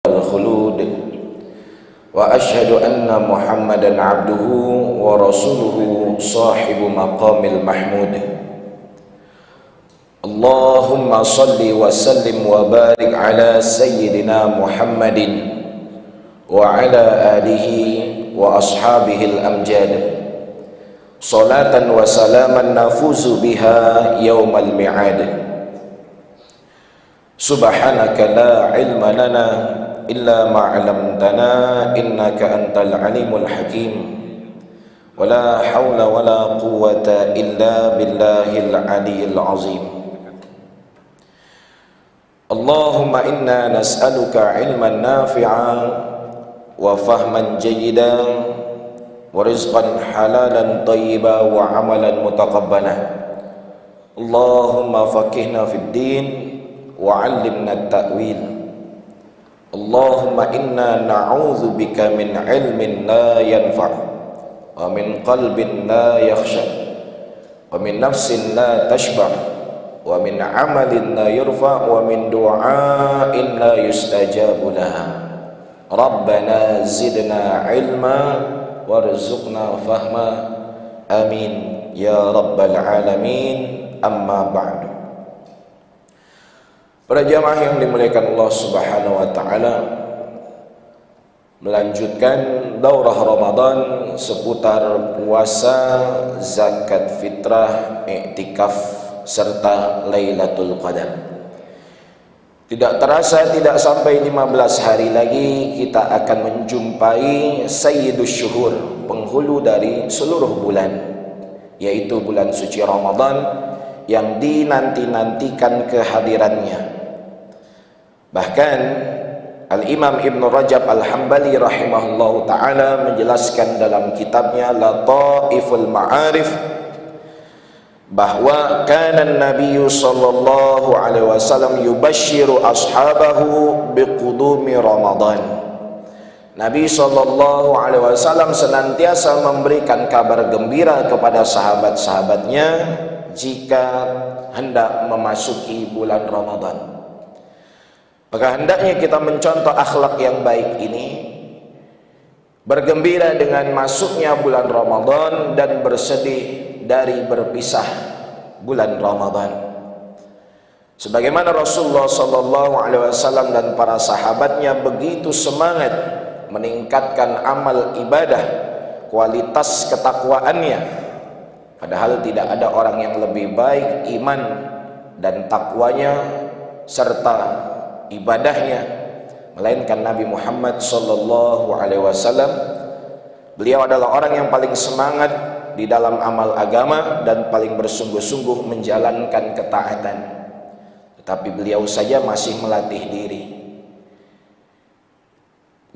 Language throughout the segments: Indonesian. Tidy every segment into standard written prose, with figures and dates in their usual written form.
الخلود وأشهد أن محمدا عبده ورسوله صاحب مقام المحمود اللهم صل وسلم وبارك على سيدنا محمد وعلى آله وأصحابه الأمجاد صلاة وسلاما نفوز بها يوم الميعاد سبحانك لا علم لنا إلا ما علمتنا إنك أنت العليم الحكيم ولا حول ولا قوة إلا بالله العلي العظيم اللهم إنا نسألك علما نافعا وفهما جيدا ورزقا حلالا طيبا وعملا متقبلا اللهم فقهنا في الدين وعلمنا التأويل اللهم إنا نعوذ بك من علم لا ينفع ومن قلب لا يخشع ومن نفس لا تشبع ومن عمل لا يرفع ومن دعاء لا يستجاب لها ربنا زدنا علما وارزقنا فهما آمين يا رب العالمين أما بعد. Para jamaah yang dimuliakan Allah Subhanahu wa taala, melanjutkan daurah Ramadan seputar puasa, zakat fitrah, iktikaf serta Lailatul Qadar. Tidak terasa tidak sampai 15 hari lagi kita akan menjumpai Sayyidus Syuhur, penghulu dari seluruh bulan, yaitu bulan suci Ramadan yang dinanti-nantikan kehadirannya. Bahkan Al-Imam Ibn Rajab Al-Hambali rahimahullahu ta'ala menjelaskan dalam kitabnya Lataiful Ma'arif bahwa kana Nabi sallallahu alaihi wasallam yubashshiru ashabahu biqudumi Ramadan. Nabi sallallahu alaihi wasallam senantiasa memberikan kabar gembira kepada sahabat-sahabatnya jika hendak memasuki bulan Ramadan. Maka hendaknya kita mencontoh akhlak yang baik ini, bergembira dengan masuknya bulan Ramadan dan bersedih dari berpisah bulan Ramadan. Sebagaimana Rasulullah sallallahu alaihi wasallam dan para sahabatnya begitu semangat meningkatkan amal ibadah, kualitas ketakwaannya, padahal tidak ada orang yang lebih baik iman dan takwanya serta ibadahnya melainkan Nabi Muhammad sallallahu alaihi wasallam. Beliau adalah orang yang paling semangat di dalam amal agama dan paling bersungguh-sungguh menjalankan ketaatan. Tetapi beliau saja masih melatih diri.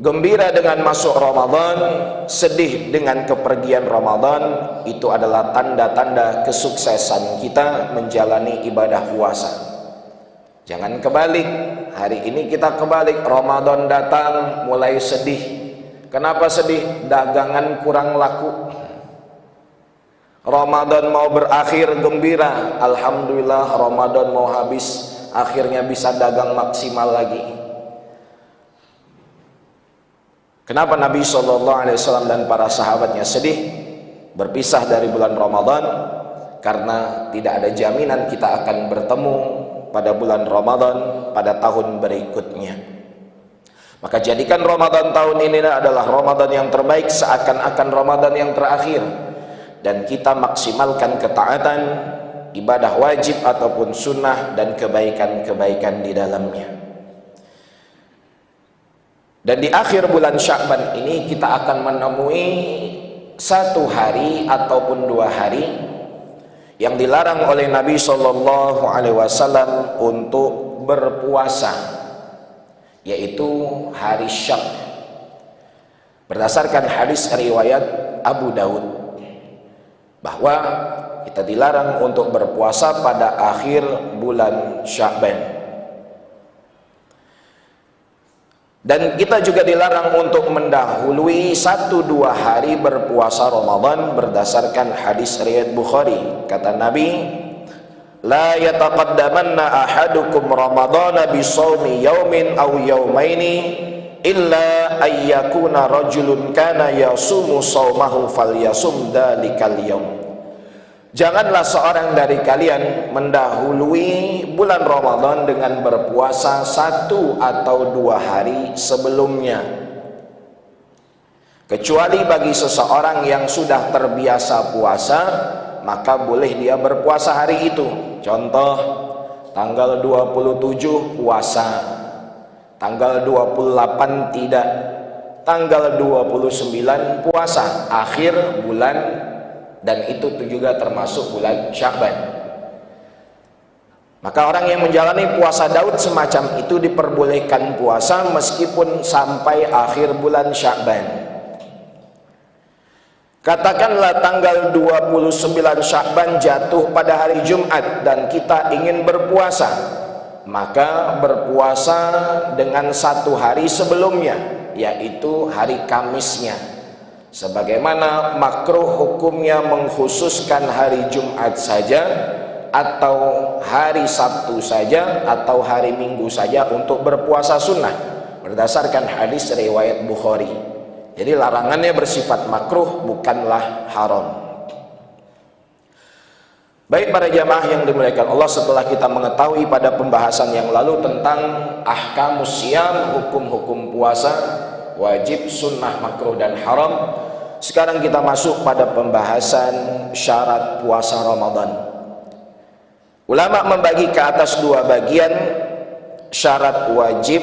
Gembira dengan masuk Ramadan, sedih dengan kepergian Ramadan, itu adalah tanda-tanda kesuksesan kita menjalani ibadah puasa. Jangan kebalik. Hari ini kita kebalik, Ramadan datang mulai sedih. Kenapa sedih? Dagangan kurang laku. Ramadan mau berakhir gembira, alhamdulillah Ramadan mau habis, akhirnya bisa dagang maksimal lagi. Kenapa Nabi SAW dan para sahabatnya sedih berpisah dari bulan Ramadan? Karena tidak ada jaminan kita akan bertemu pada bulan Ramadan pada tahun berikutnya. Maka jadikan Ramadan tahun ini adalah Ramadan yang terbaik, seakan-akan Ramadan yang terakhir, dan kita maksimalkan ketaatan, ibadah wajib ataupun sunnah, dan kebaikan-kebaikan di dalamnya. Dan di akhir bulan Sya'ban ini kita akan menemui satu hari ataupun 2 hari yang dilarang oleh Nabi sallallahu alaihi wasallam untuk berpuasa, yaitu hari Syak. Berdasarkan hadis riwayat Abu Daud bahwa kita dilarang untuk berpuasa pada akhir bulan Sya'ban. Dan kita juga dilarang untuk mendahului 1-2 hari berpuasa Ramadan berdasarkan hadis riwayat Bukhari. Kata Nabi, la yataqaddamanna ahadukum ramadana bisawmi yaumin aw yaumaini illa ayyakuna rajulun kana yasumu shaumahu falyasum dalikal yaum. Janganlah seorang dari kalian mendahului bulan Ramadan dengan berpuasa 1 atau 2 hari sebelumnya, kecuali bagi seseorang yang sudah terbiasa puasa, maka boleh dia berpuasa hari itu. Contoh, tanggal 27 puasa, tanggal 28 tidak, tanggal 29 puasa akhir bulan, dan itu juga termasuk bulan Sya'ban. Maka orang yang menjalani puasa Daud semacam itu diperbolehkan puasa meskipun sampai akhir bulan Sya'ban. Katakanlah tanggal 29 Sya'ban jatuh pada hari Jumat dan kita ingin berpuasa, maka berpuasa dengan 1 hari sebelumnya, yaitu hari Kamisnya. Sebagaimana makruh hukumnya mengkhususkan hari Jumat saja, atau hari Sabtu saja, atau hari Minggu saja untuk berpuasa sunnah, berdasarkan hadis riwayat Bukhari. Jadi larangannya bersifat makruh, bukanlah haram. Baik para jamaah yang dimuliakan Allah, setelah kita mengetahui pada pembahasan yang lalu tentang ahkamus siyam, hukum-hukum puasa, wajib, sunnah, makruh, dan haram, sekarang kita masuk pada pembahasan syarat puasa Ramadan. Ulama membagi ke atas 2 bagian, syarat wajib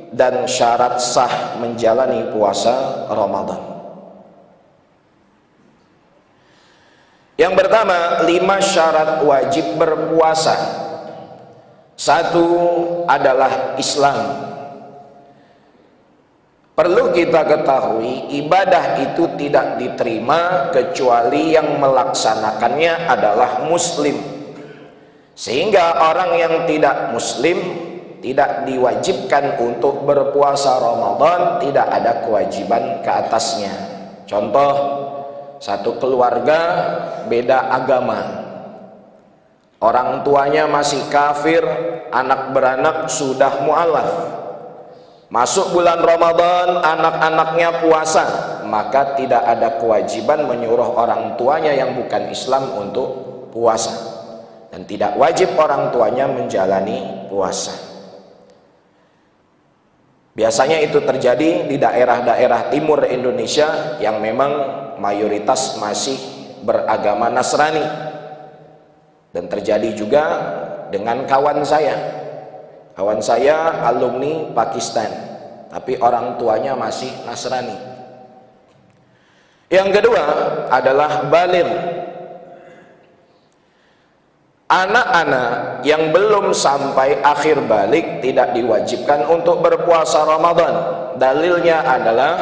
dan syarat sah menjalani puasa Ramadan. Yang pertama, 5 syarat wajib berpuasa. 1 adalah Islam. Perlu kita ketahui, ibadah itu tidak diterima kecuali yang melaksanakannya adalah muslim. Sehingga orang yang tidak muslim tidak diwajibkan untuk berpuasa Ramadan, tidak ada kewajiban ke atasnya. Contoh, satu keluarga beda agama, orang tuanya masih kafir, anak beranak sudah mu'alaf. Masuk bulan Ramadan, anak-anaknya puasa, maka tidak ada kewajiban menyuruh orang tuanya yang bukan Islam untuk puasa, dan tidak wajib orang tuanya menjalani puasa. Biasanya itu terjadi di daerah-daerah timur Indonesia yang memang mayoritas masih beragama Nasrani, dan terjadi juga dengan kawan saya. Kawan saya alumni Pakistan, tapi orang tuanya masih Nasrani. Yang kedua adalah baligh. Anak-anak yang belum sampai akhir balik tidak diwajibkan untuk berpuasa Ramadan. Dalilnya adalah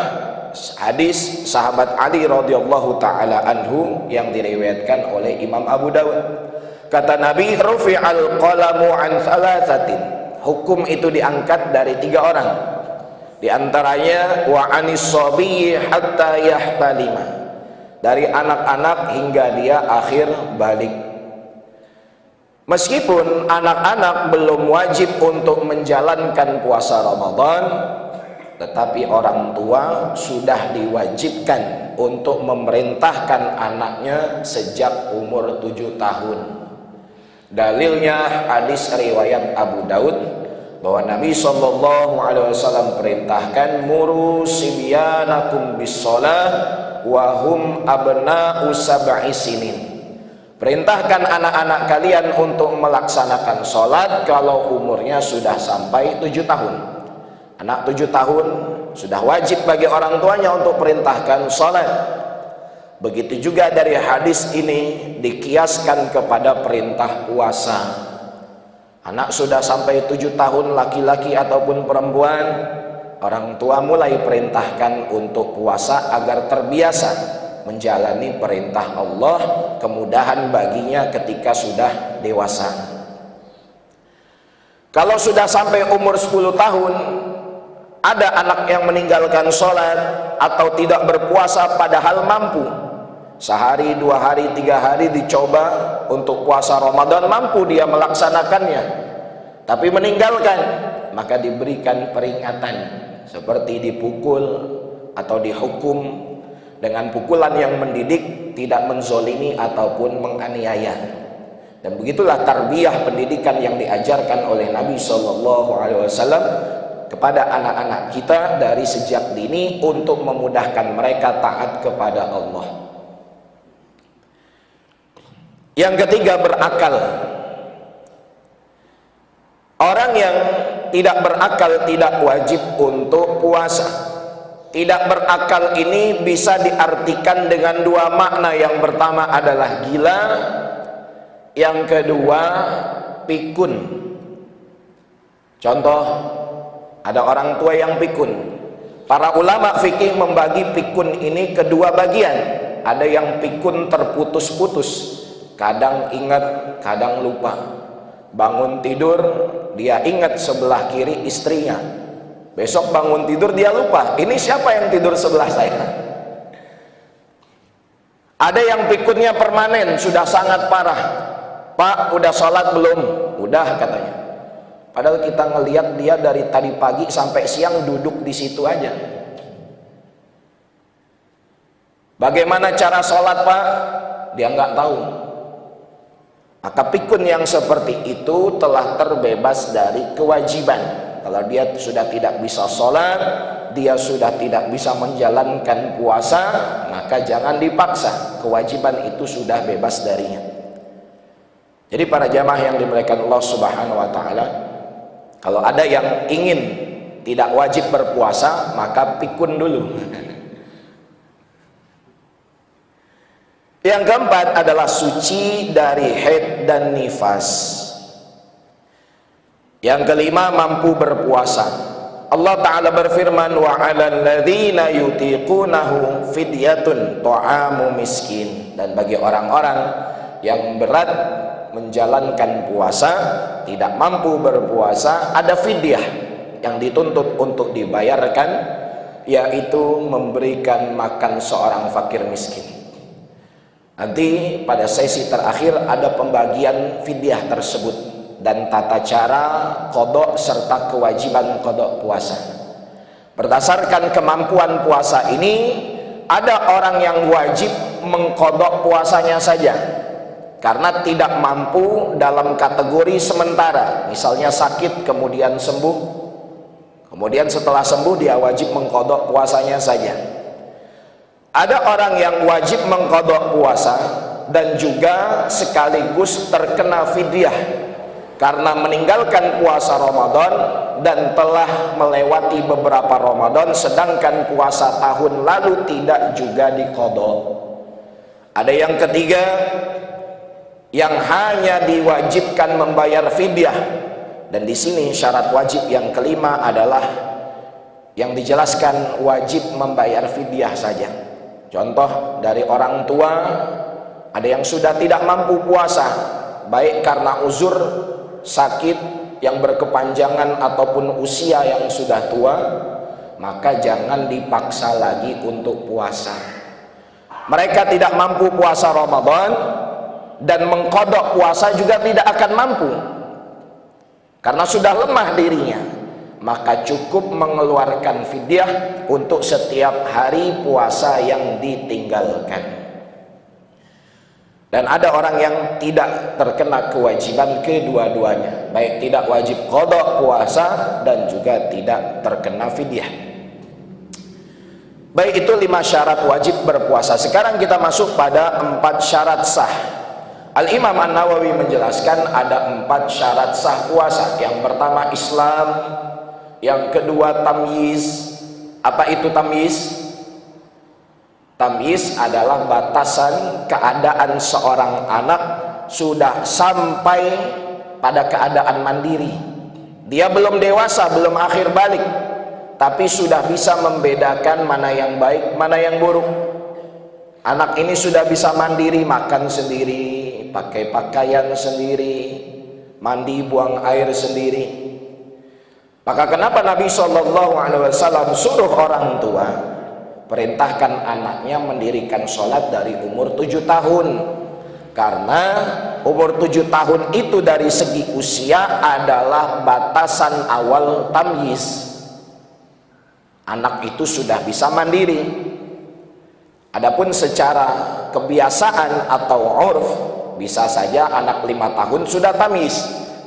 hadis sahabat Ali radhiyallahu taala anhu yang diriwayatkan oleh Imam Abu Dawud. Kata Nabi, rufi'al qalamu an thalathatin. Hukum itu diangkat dari 3 orang. Di antaranya wa anis sabiyyi hatta yahtalima. Dari anak-anak hingga dia akhir balik. Meskipun anak-anak belum wajib untuk menjalankan puasa Ramadan, tetapi orang tua sudah diwajibkan untuk memerintahkan anaknya sejak umur 7 tahun. Dalilnya hadis riwayat Abu Daud bahwa Nabi SAW perintahkan muru sibyanakum bis-shalah wa hum abna'u sab'i sinin. Perintahkan anak-anak kalian untuk melaksanakan sholat kalau umurnya sudah sampai 7 tahun. Anak 7 tahun sudah wajib bagi orang tuanya untuk perintahkan sholat. Begitu juga dari hadis ini dikiaskan kepada perintah puasa. Anak sudah sampai 7 tahun, laki-laki ataupun perempuan, orang tua mulai perintahkan untuk puasa agar terbiasa menjalani perintah Allah, kemudahan baginya ketika sudah dewasa. Kalau sudah sampai umur 10 tahun, ada anak yang meninggalkan sholat atau tidak berpuasa padahal mampu. Sehari, 2 hari, 3 hari dicoba untuk puasa Ramadan, mampu dia melaksanakannya, tapi meninggalkan, maka diberikan peringatan. seperti dipukul atau dihukum dengan pukulan yang mendidik, tidak menzolimi ataupun menganiaya. Dan begitulah tarbiyah pendidikan yang diajarkan oleh Nabi SAW kepada anak-anak kita dari sejak dini untuk memudahkan mereka taat kepada Allah. Yang ketiga, berakal. Orang yang tidak berakal tidak wajib untuk puasa. Tidak berakal ini bisa diartikan dengan dua makna. Yang pertama adalah gila, yang kedua pikun. Contoh, ada orang tua yang pikun. Para ulama fikih membagi pikun ini kedua bagian. Ada yang pikun terputus-putus, kadang ingat, kadang lupa. Bangun tidur, dia ingat sebelah kiri istrinya. Besok bangun tidur dia lupa, ini siapa yang tidur sebelah saya? Ada yang pikunnya permanen, sudah sangat parah. Pak, udah sholat belum? Udah, katanya. Padahal kita ngelihat dia dari tadi pagi sampai siang duduk di situ aja. Bagaimana cara sholat, Pak? Dia nggak tahu. Maka pikun yang seperti itu telah terbebas dari kewajiban. Kalau dia sudah tidak bisa sholat, dia sudah tidak bisa menjalankan puasa, maka jangan dipaksa. Kewajiban itu sudah bebas darinya. Jadi para jamaah yang dimuliakan Allah Subhanahu wa Ta'ala, kalau ada yang ingin tidak wajib berpuasa, maka pikun dulu. Yang keempat adalah suci dari haid dan nifas. Yang kelima, mampu berpuasa. Allah Ta'ala berfirman, wa 'alal ladzina yutiqunahu fidyatun ta'amu miskin. Dan bagi orang-orang yang berat menjalankan puasa, tidak mampu berpuasa, ada fidyah yang dituntut untuk dibayarkan, yaitu memberikan makan seorang fakir miskin. Nanti pada sesi terakhir ada pembagian fidyah tersebut dan tata cara qada serta kewajiban qada puasa. Berdasarkan kemampuan puasa ini, ada orang yang wajib mengqada puasanya saja karena tidak mampu dalam kategori sementara, misalnya sakit kemudian sembuh, kemudian setelah sembuh dia wajib mengqada puasanya saja. Ada orang yang wajib mengqada puasa dan juga sekaligus terkena fidyah karena meninggalkan puasa Ramadan dan telah melewati beberapa Ramadan, sedangkan puasa tahun lalu tidak juga diqada. Ada yang ketiga yang hanya diwajibkan membayar fidyah, dan di sini syarat wajib yang kelima adalah yang dijelaskan wajib membayar fidyah saja. Contoh dari orang tua, ada yang sudah tidak mampu puasa, baik karena uzur sakit yang berkepanjangan ataupun usia yang sudah tua, maka jangan dipaksa lagi untuk puasa. Mereka tidak mampu puasa Ramadan dan mengqada puasa juga tidak akan mampu karena sudah lemah dirinya, maka cukup mengeluarkan fidyah untuk setiap hari puasa yang ditinggalkan. Dan ada orang yang tidak terkena kewajiban kedua-duanya, baik tidak wajib qada puasa dan juga tidak terkena fidyah. Baik, itu 5 syarat wajib berpuasa. Sekarang kita masuk pada 4 syarat sah. Al-Imam An-Nawawi menjelaskan ada 4 syarat sah puasa. Yang pertama Islam, yang kedua tamyiz. Apa itu tamyiz? Tamyiz adalah batasan keadaan seorang anak sudah sampai pada keadaan mandiri. Dia belum dewasa, belum akhir balik, tapi sudah bisa membedakan mana yang baik, mana yang buruk. Anak ini sudah bisa mandiri, makan sendiri, pakai pakaian sendiri, mandi buang air sendiri. Maka kenapa Nabi SAW suruh orang tua perintahkan anaknya mendirikan sholat dari umur 7 tahun? Karena umur 7 tahun itu dari segi usia adalah batasan awal tamyiz. anak itu sudah bisa mandiri. Adapun secara kebiasaan atau urf, bisa saja anak 5 tahun sudah tamis,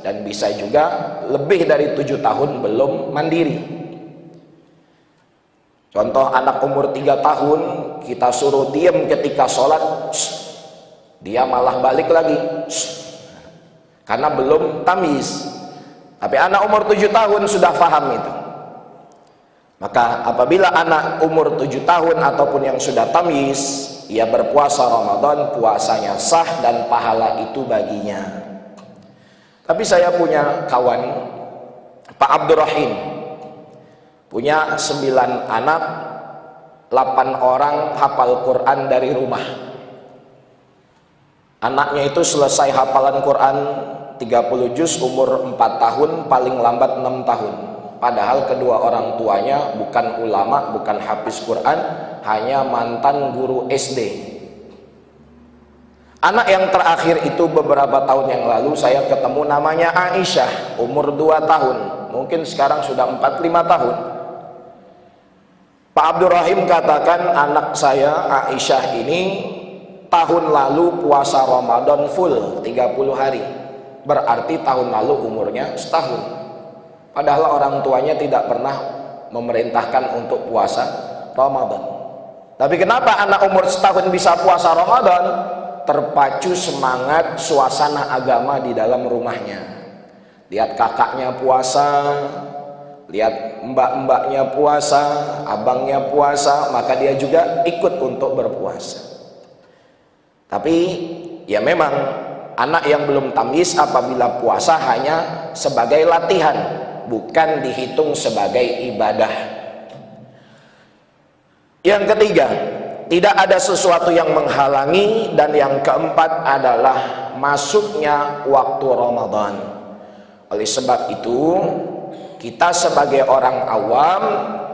dan bisa juga lebih dari 7 tahun belum mandiri. Contoh, anak umur 3 tahun kita suruh diam ketika sholat, dia malah balik lagi, karena belum tamis. Tapi anak umur 7 tahun sudah paham itu. Maka apabila anak umur 7 tahun ataupun yang sudah tamis, ia berpuasa Ramadan, puasanya sah dan pahala itu baginya. Tapi saya punya kawan, Pak Abdurrahim, punya 9 anak, 8 orang hafal Quran dari rumah. Anaknya itu selesai hafalan Quran 30 juz umur 4 tahun, paling lambat 6 tahun. Padahal kedua orang tuanya bukan ulama, bukan hafiz Quran, hanya mantan guru SD. Anak yang terakhir itu beberapa tahun yang lalu saya ketemu, namanya Aisyah, umur 2 tahun. Mungkin sekarang sudah 4-5 tahun. Pak Abdurrahim katakan, anak saya Aisyah ini tahun lalu puasa Ramadan full 30 hari. Berarti tahun lalu umurnya setahun. Padahal orang tuanya tidak pernah memerintahkan untuk puasa Ramadan. Tapi kenapa anak umur setahun bisa puasa Ramadan? Terpacu semangat suasana agama di dalam rumahnya. Lihat kakaknya puasa, lihat mbak-mbaknya puasa, abangnya puasa, maka dia juga ikut untuk berpuasa. Tapi ya memang anak yang belum tamis apabila puasa hanya sebagai latihan, bukan dihitung sebagai ibadah. Yang ketiga, tidak ada sesuatu yang menghalangi. Dan yang keempat adalah masuknya waktu Ramadan. Oleh sebab itu, kita sebagai orang awam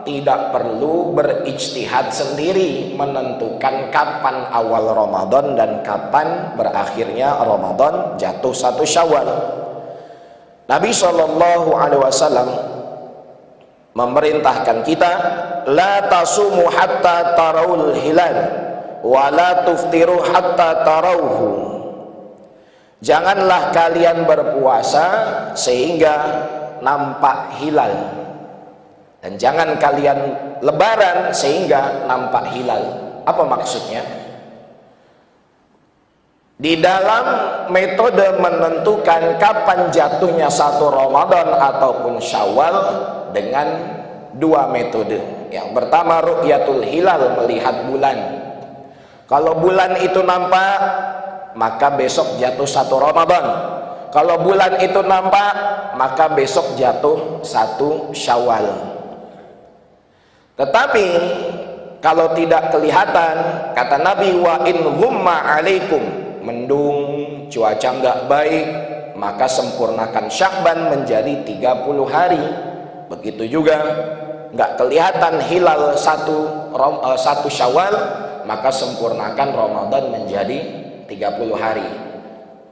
tidak perlu berijtihad sendiri menentukan kapan awal Ramadan dan kapan berakhirnya Ramadan, jatuh 1 Syawal. Nabi SAW memerintahkan kita, la tasumu hatta tarawul hilal wa la tuftiru hatta tarawhu. Janganlah kalian berpuasa sehingga nampak hilal, dan jangan kalian lebaran sehingga nampak hilal. Apa maksudnya? Di dalam metode menentukan kapan jatuhnya 1 Ramadan ataupun Syawal dengan 2 metode. Yang pertama, ru'yatul hilal, melihat bulan. Kalau bulan itu nampak, maka besok jatuh 1 Ramadan. Kalau bulan itu nampak, maka besok jatuh 1 Syawal. Tetapi kalau tidak kelihatan, kata Nabi, wa in ghumma alaikum, mendung, cuaca enggak baik, maka sempurnakan Sya'ban menjadi 30 hari. Begitu juga enggak kelihatan hilal 1 Syawal, maka sempurnakan Ramadan menjadi 30 hari.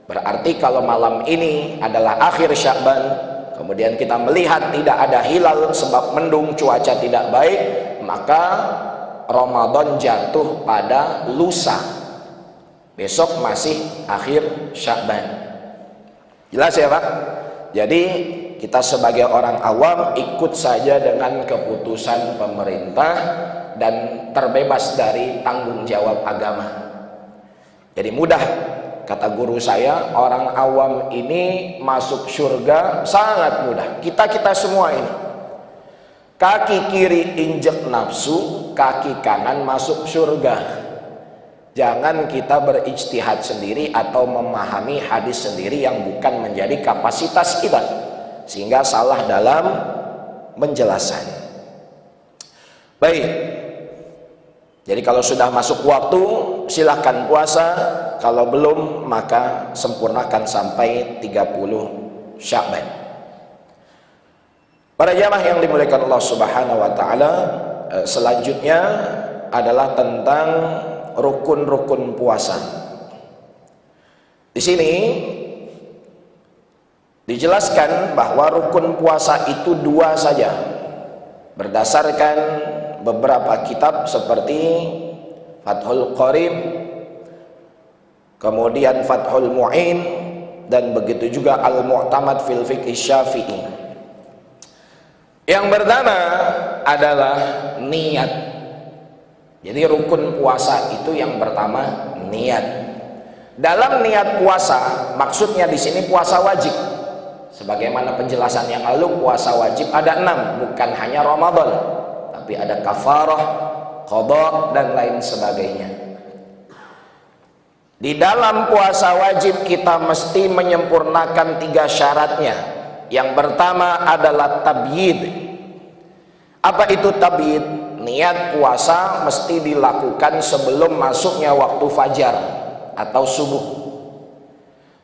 Berarti kalau malam ini adalah akhir Sya'ban, kemudian kita melihat tidak ada hilal sebab mendung, cuaca tidak baik, maka Ramadan jatuh pada lusa. Besok masih akhir Sya'ban. Jelas ya Pak? Jadi kita sebagai orang awam ikut saja dengan keputusan pemerintah dan terbebas dari tanggung jawab agama. Jadi mudah, kata guru saya, orang awam ini masuk surga sangat mudah. Kita semua ini, kaki kiri injek nafsu, kaki kanan masuk surga. Jangan kita berijtihad sendiri atau memahami hadis sendiri yang bukan menjadi kapasitas kita, sehingga salah dalam penjelasan. Baik, jadi kalau sudah masuk waktu silahkan puasa, kalau belum maka sempurnakan sampai 30 Sya'ban. Para jamaah yang dimuliakan Allah Subhanahu wa taala, selanjutnya adalah tentang rukun-rukun puasa. Di sini dijelaskan bahwa rukun puasa itu 2 saja, berdasarkan beberapa kitab seperti Fathul Qarib, kemudian Fathul Mu'in, dan begitu juga Al-Mu'tamad fil Fiqh Syafi'i. Yang pertama adalah niat. Jadi rukun puasa itu yang pertama niat. Dalam niat puasa, maksudnya di sini puasa wajib. Sebagaimana penjelasan yang lalu, puasa wajib ada 6, bukan hanya Ramadan, tapi ada kafarah, qada, dan lain sebagainya. Di dalam puasa wajib kita mesti menyempurnakan 3 syaratnya. Yang pertama adalah tabyid. Apa itu tabyid? Niat puasa mesti dilakukan sebelum masuknya waktu fajar atau subuh.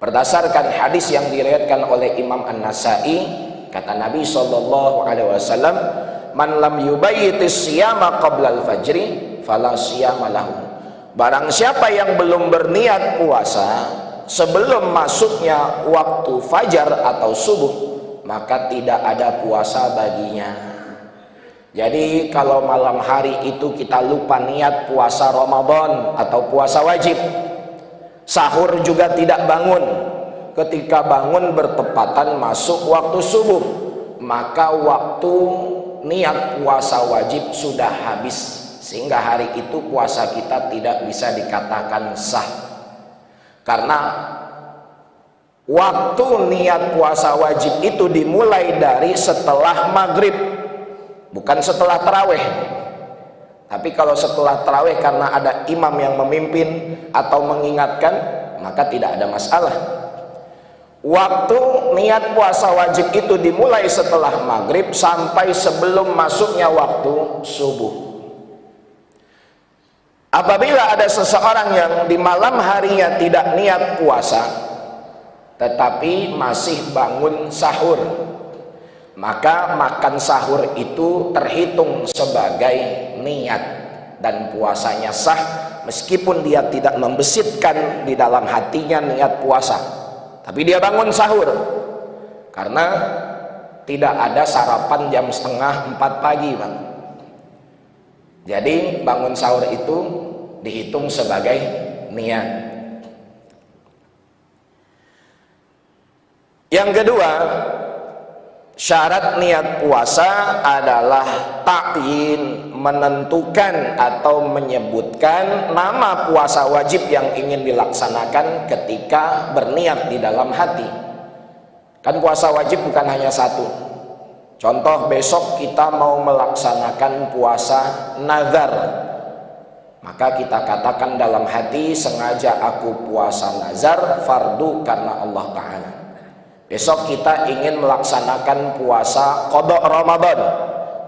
Berdasarkan hadis yang diriwayatkan oleh Imam An-Nasa'i, kata Nabi SAW, "Man lam yubayyitis siyama qabla al-fajri fala siyama lahu." Barang siapa yang belum berniat puasa sebelum masuknya waktu fajar atau subuh, maka tidak ada puasa baginya. Jadi kalau malam hari itu kita lupa niat puasa Ramadan atau puasa wajib, sahur juga tidak bangun, ketika bangun bertepatan masuk waktu subuh, maka waktu niat puasa wajib sudah habis, sehingga hari itu puasa kita tidak bisa dikatakan sah. Karena waktu niat puasa wajib itu dimulai dari setelah maghrib, bukan setelah taraweh. Tapi kalau setelah taraweh karena ada imam yang memimpin atau mengingatkan, maka tidak ada masalah. Waktu niat puasa wajib itu dimulai setelah maghrib sampai sebelum masuknya waktu subuh. Apabila ada seseorang yang di malam harinya tidak niat puasa tetapi masih bangun sahur, maka makan sahur itu terhitung sebagai niat dan puasanya sah meskipun dia tidak membesitkan di dalam hatinya niat puasa, tapi dia bangun sahur karena tidak ada sarapan jam 3:30 pagi, Bang. Jadi bangun sahur itu dihitung sebagai niat. Yang kedua, syarat niat puasa adalah ta'yin, menentukan atau menyebutkan nama puasa wajib yang ingin dilaksanakan ketika berniat di dalam hati. Kan puasa wajib bukan hanya satu. Contoh, besok kita mau melaksanakan puasa nazar, maka kita katakan dalam hati, sengaja aku puasa nazar fardu karena Allah Ta'ala. Besok kita ingin melaksanakan puasa qada Ramadan,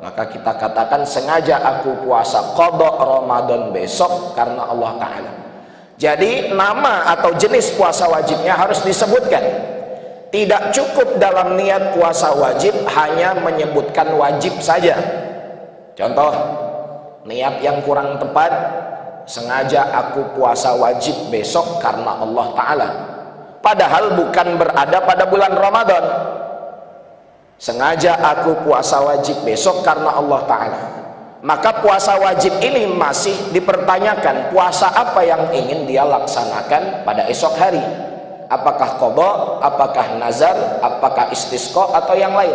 maka kita katakan sengaja aku puasa qada Ramadan besok karena Allah Ta'ala. Jadi nama atau jenis puasa wajibnya harus disebutkan. Tidak cukup dalam niat puasa wajib hanya menyebutkan wajib saja. Contoh, niat yang kurang tepat, sengaja aku puasa wajib besok karena Allah Ta'ala, padahal bukan berada pada bulan Ramadan. Sengaja aku puasa wajib besok karena Allah Ta'ala, maka puasa wajib ini masih dipertanyakan puasa apa yang ingin dia laksanakan pada esok hari. Apakah qada, apakah nazar, apakah istisqa, atau yang lain.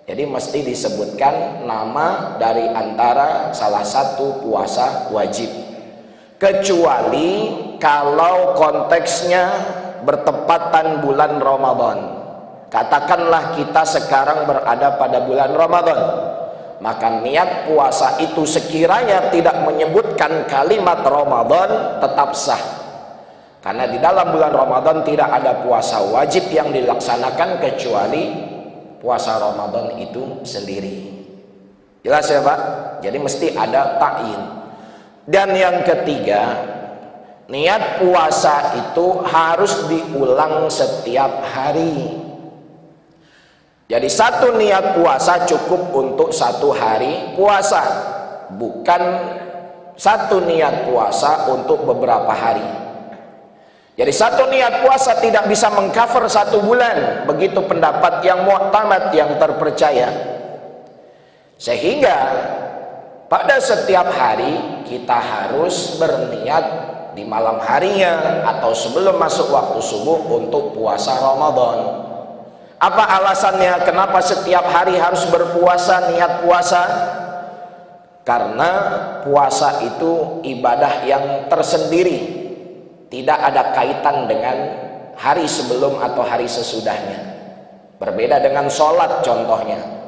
Jadi mesti disebutkan nama dari antara salah satu puasa wajib, kecuali kalau konteksnya bertepatan bulan Ramadan. Katakanlah kita sekarang berada pada bulan Ramadan, maka niat puasa itu sekiranya tidak menyebutkan kalimat Ramadan tetap sah. Karena di dalam bulan Ramadan tidak ada puasa wajib yang dilaksanakan kecuali puasa Ramadan itu sendiri. Jelas ya Pak? Jadi mesti ada ta'yin. Dan yang ketiga, niat puasa itu harus diulang setiap hari. Jadi satu niat puasa cukup untuk satu hari puasa, bukan satu niat puasa untuk beberapa hari. Jadi satu niat puasa tidak bisa mengcover satu bulan, begitu pendapat yang mu'tamad, yang terpercaya. Sehingga pada setiap hari kita harus berniat di malam harinya atau sebelum masuk waktu subuh untuk puasa Ramadan. Apa alasannya kenapa setiap hari harus berpuasa, niat puasa? Karena puasa itu ibadah yang tersendiri, tidak ada kaitan dengan hari sebelum atau hari sesudahnya. Berbeda dengan sholat contohnya.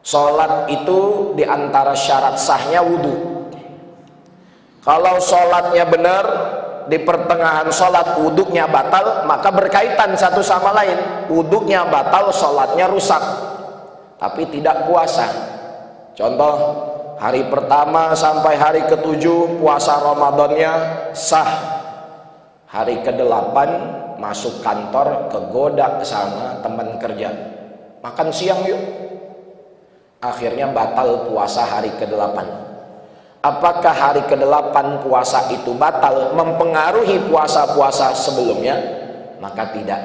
Sholat itu diantara syarat sahnya wudhu. Kalau sholatnya benar, di pertengahan sholat wudhunya batal, maka berkaitan satu sama lain. Wudhunya batal, sholatnya rusak, tapi tidak puasa. Contoh, hari pertama sampai hari ke-7 puasa Ramadannya sah. Hari ke-8 masuk kantor, kegoda sama teman kerja, makan siang yuk. Akhirnya batal puasa hari ke-8. Apakah hari ke-8 puasa itu batal mempengaruhi puasa-puasa sebelumnya? Maka tidak,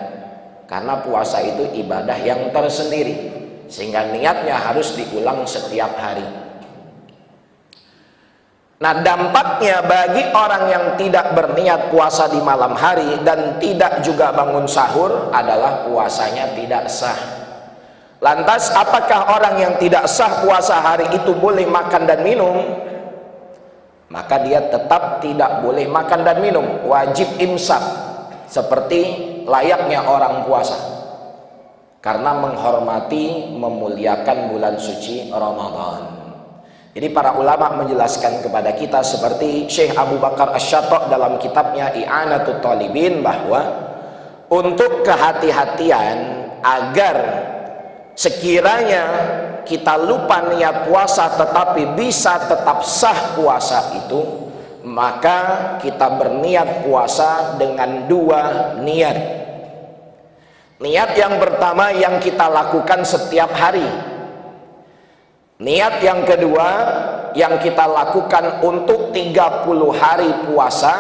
karena puasa itu ibadah yang tersendiri, sehingga niatnya harus diulang setiap hari. Nah, dampaknya bagi orang yang tidak berniat puasa di malam hari dan tidak juga bangun sahur adalah puasanya tidak sah. Lantas apakah orang yang tidak sah puasa hari itu boleh makan dan minum? Maka dia tetap tidak boleh makan dan minum, wajib imsak seperti layaknya orang puasa, karena menghormati, memuliakan bulan suci Ramadan. Jadi para ulama menjelaskan kepada kita seperti Syekh Abu Bakar Asy-Syatta' dalam kitabnya I'anatul Talibin, bahwa untuk kehati-hatian agar sekiranya kita lupa niat puasa tetapi bisa tetap sah puasa itu, maka kita berniat puasa dengan dua niat. Niat yang pertama yang kita lakukan setiap hari. Niat yang kedua yang kita lakukan untuk 30 hari puasa.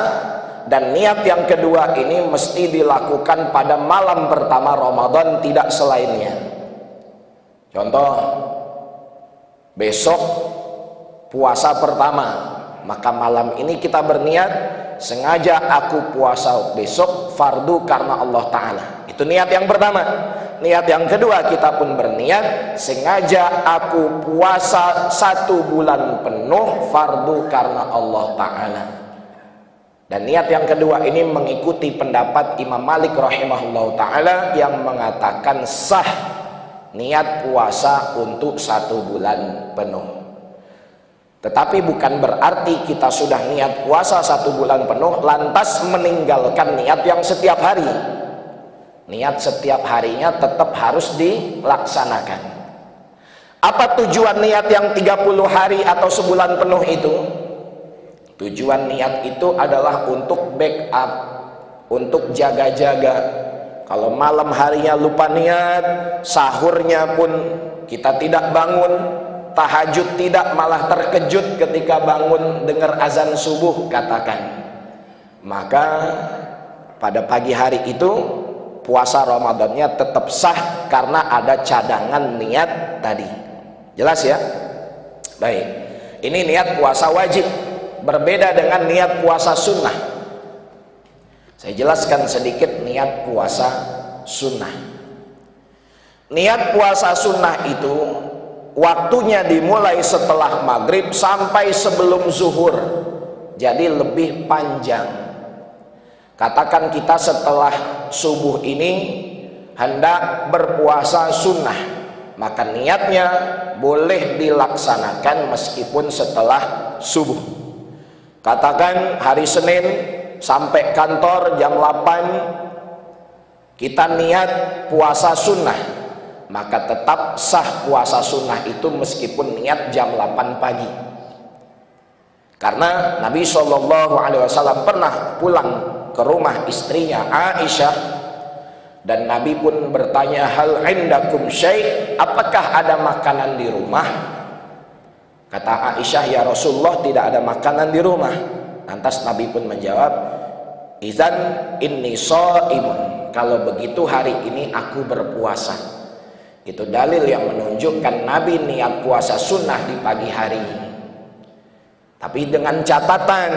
Dan niat yang kedua ini mesti dilakukan pada malam pertama Ramadan, tidak selainnya. Contoh, besok puasa pertama, maka malam ini kita berniat, sengaja aku puasa besok fardu karena Allah Ta'ala. Itu niat yang pertama. Niat yang kedua, kita pun berniat, sengaja aku puasa 1 bulan penuh fardu karena Allah Ta'ala. Dan niat yang kedua ini mengikuti pendapat Imam Malik rahimahullah ta'ala yang mengatakan sah niat puasa untuk 1 bulan penuh. Tetapi bukan berarti kita sudah niat puasa 1 bulan penuh lantas meninggalkan niat yang setiap hari. Niat setiap harinya tetap harus dilaksanakan. Apa tujuan niat yang 30 hari atau sebulan penuh itu? Tujuan niat itu adalah untuk backup, untuk jaga-jaga. Kalau malam harinya lupa niat, sahurnya pun kita tidak bangun, tahajud tidak, malah terkejut ketika bangun dengar azan subuh katakan, maka pada pagi hari itu puasa Ramadannya tetap sah karena ada cadangan niat tadi. Jelas ya? Baik, ini niat puasa wajib, berbeda dengan niat puasa sunnah. Saya jelaskan sedikit niat puasa sunnah. Niat puasa sunnah itu waktunya dimulai setelah maghrib sampai sebelum zuhur, jadi lebih panjang. Katakan kita setelah subuh ini hendak berpuasa sunnah, maka niatnya boleh dilaksanakan meskipun setelah subuh. Katakan hari Senin sampai kantor jam 8 kita niat puasa sunnah, maka tetap sah puasa sunnah itu meskipun niat jam 8 pagi. Karena Nabi SAW pernah pulang ke rumah istrinya Aisyah, dan Nabi pun bertanya, hal indakum syai', apakah ada makanan di rumah? Kata Aisyah, ya Rasulullah, tidak ada makanan di rumah. Lantas Nabi pun menjawab, izan inni shaimun, kalau begitu hari ini aku berpuasa. Itu dalil yang menunjukkan Nabi niat puasa sunnah di pagi hari. Tapi dengan catatan,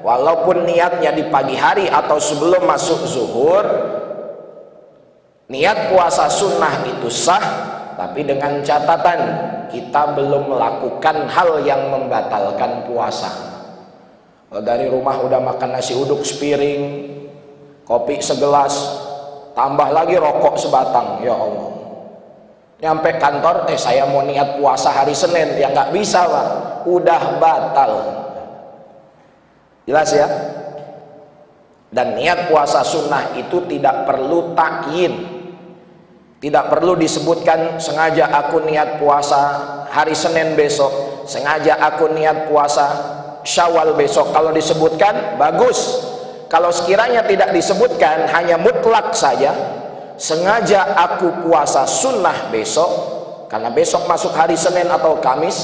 walaupun niatnya di pagi hari atau sebelum masuk zuhur, niat puasa sunnah itu sah, tapi dengan catatan kita belum melakukan hal yang membatalkan puasa. Kalau dari rumah udah makan nasi uduk sepiring, kopi segelas, tambah lagi rokok sebatang, ya Allah. Nyampe kantor, saya mau niat puasa hari Senin, ya nggak bisa Pak, udah batal. Jelas ya? Dan niat puasa sunnah itu tidak perlu takyin, tidak perlu disebutkan sengaja aku niat puasa hari Senin besok, sengaja aku niat puasa Syawal besok. Kalau disebutkan bagus, kalau sekiranya tidak disebutkan, hanya mutlak saja, sengaja aku puasa sunnah besok karena besok masuk hari Senin atau Kamis,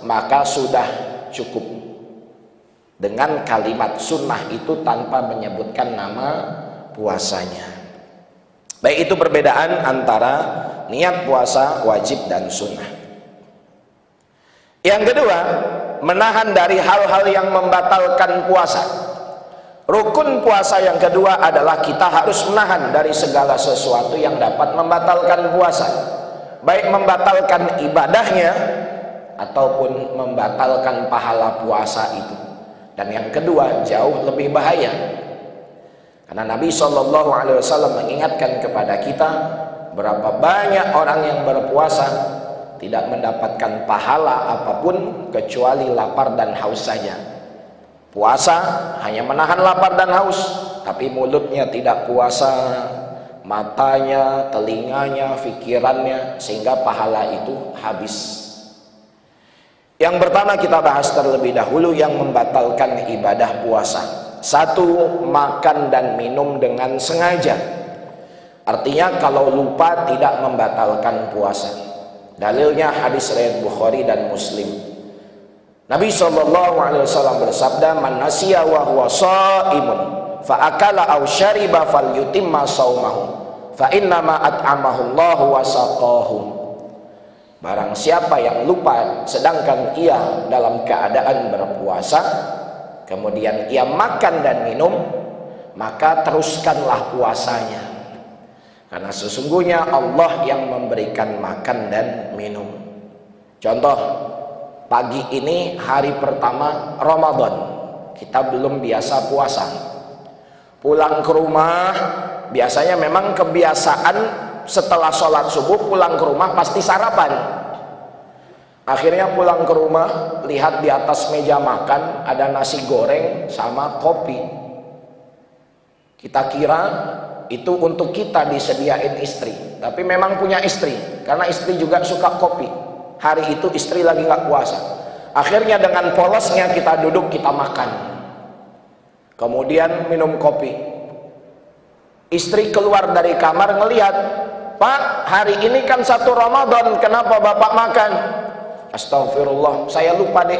maka sudah cukup dengan kalimat sunnah itu tanpa menyebutkan nama puasanya. Baik, itu perbedaan antara niat puasa wajib dan sunnah. Yang kedua, menahan dari hal-hal yang membatalkan puasa. Rukun puasa yang kedua adalah kita harus menahan dari segala sesuatu yang dapat membatalkan puasa, baik membatalkan ibadahnya ataupun membatalkan pahala puasa itu. Dan yang kedua jauh lebih bahaya, karena Nabi SAW mengingatkan kepada kita, berapa banyak orang yang berpuasa tidak mendapatkan pahala apapun kecuali lapar dan haus saja. Puasa hanya menahan lapar dan haus, tapi mulutnya tidak puasa, matanya, telinganya, pikirannya, sehingga pahala itu habis. Yang pertama kita bahas terlebih dahulu yang membatalkan ibadah puasa. Satu, makan dan minum dengan sengaja. Artinya kalau lupa tidak membatalkan puasa. Dalilnya hadis riwayat Bukhari dan Muslim. Nabi SAW bersabda, man nasiya wa huwa shaimun fa akala aw syariba falyutimma shaumahu fa innama at'amahu Allahu wa saqahu. Barang siapa yang lupa sedangkan ia dalam keadaan berpuasa, kemudian ia makan dan minum, maka teruskanlah puasanya, karena sesungguhnya Allah yang memberikan makan dan minum. Contoh, pagi ini hari pertama Ramadan, kita belum biasa puasa. Pulang ke rumah, biasanya memang kebiasaan setelah sholat subuh pulang ke rumah pasti sarapan. Akhirnya pulang ke rumah, lihat di atas meja makan ada nasi goreng sama kopi. Kita kira itu untuk kita disediain istri, tapi memang punya istri, karena istri juga suka kopi. Hari itu istri lagi nggak puasa. Akhirnya dengan polosnya kita duduk, kita makan, kemudian minum kopi. Istri keluar dari kamar ngelihat, Pak, hari ini kan 1 Ramadan, kenapa Bapak makan? Astagfirullah, saya lupa deh.